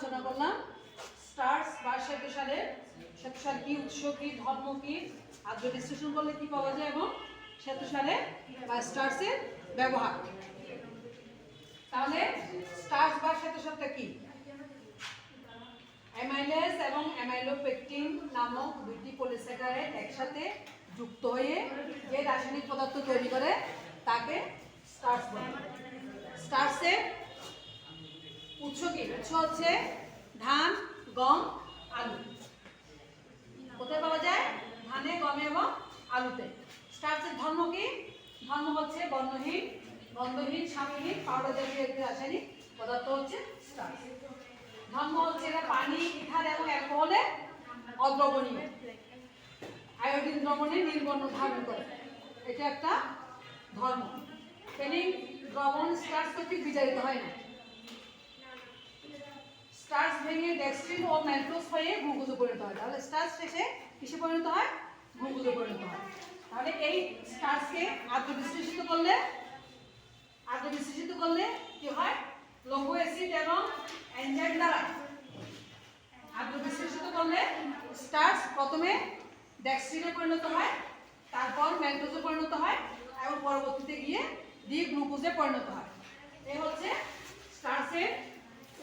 আলোচনা করলাম স্টার্স বা শ্বেতসারের শ্বেতসার কি, উৎস কি, ধর্ম কি, আদ্র বিশ্লেষণ করলে কি পাওয়া যায় এবং শ্বেতসারের বা স্টার্সের ব্যবহার। তাহলে স্টার্স বা শ্বেতসারটা কি? অ্যামাইলেজ এবং অ্যামাইলোপেকটিন নামক দুইটি পলিস্যাকারাইড একসাথে যুক্ত হয়ে যে রাসায়নিক পদার্থ তৈরি করে তাকে স্টার্স বলে। স্টার্সের উৎস কি? উৎস হচ্ছে ধান, গম, আলু। কোথায় পাওয়া যায়? ধানে, গমে এবং আলুতে। স্টার্সের ধর্ম কি? ধর্ম হচ্ছে বর্ণহীন, গন্ধহীন, স্বামীহীন পাউডার জাতীয় একটি রাসায়নিক পদার্থ হচ্ছে স্টার্স। ধর্ম হচ্ছে এটা পানি, ইথার এবং অ্যালকোহলে অদ্রবণীয়, আয়োডিন দ্রবণে নীল বর্ণ ধারণ করে, এটা একটা ধর্ম। ফেনিক দ্রবণ স্টার্স কর্তৃক বিজারিত হয় না। স্টার্স ভেঙে ডেক্সট্রিন ও ম্যালটোজ হয়ে গ্লুকোজে পরিণত হয়। তাহলে স্টার্স শেষে কিসে পরিণত হয়? গ্লুকোজে পরিণত হয়। তাহলে এই স্টার্সকে আদ্র বিশ্লেষিত করলে কি হয়? লৌহ অ্যাসিড এবং এনজাইম দ্বারা আদ্র বিশ্লেষিত করলে স্টার্স প্রথমে ডেক্সট্রিনে পরিণত হয়, তারপর ম্যালটোজে পরিণত হয় এবং পরবর্তীতে গিয়ে ডি গ্লুকোজে পরিণত হয়। এই হচ্ছে স্টার্সের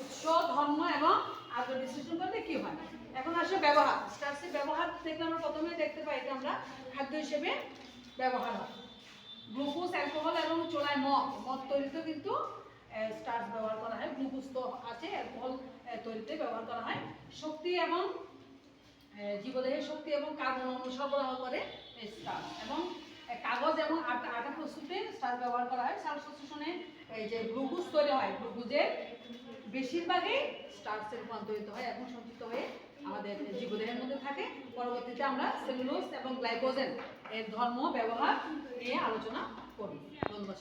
উৎস, ধর্ম এবং আদ্র বিশ্লেষণ করলে কি হয়। এখন আসলে ব্যবহার। স্টার্সের ব্যবহার থেকে আমরা প্রথমে দেখতে পাই এটা আমরা খাদ্য হিসেবে ব্যবহার হয়। গ্লুকোজ, অ্যালকোহল এবং চোলায় মদ তৈরিতেও কিন্তু স্টার্স ব্যবহার করা হয়। গ্লুকোজ তো আছে, অ্যালকোহল তৈরিতে ব্যবহার করা হয়। শক্তি এবং জীবদেহের শক্তি এবং কার্বন অণু সরবরাহ করে স্টার্স। এবং কাগজ এবং আটা প্রস্তুতে স্টার্স ব্যবহার করা হয়। সার সংশ্লেষণে এই যে গ্লুকোজ তৈরি হয়, গ্লুকোজের বেশিরভাগই স্টার্সে রূপান্তরিত হয় এবং সঞ্চিত হয়ে আমাদের জীবদেহের মধ্যে থাকে। পরবর্তীতে আমরা সেলুলোজ এবং গ্লাইকোজেন এর ধর্ম ব্যবহার নিয়ে আলোচনা করব। ধন্যবাদ।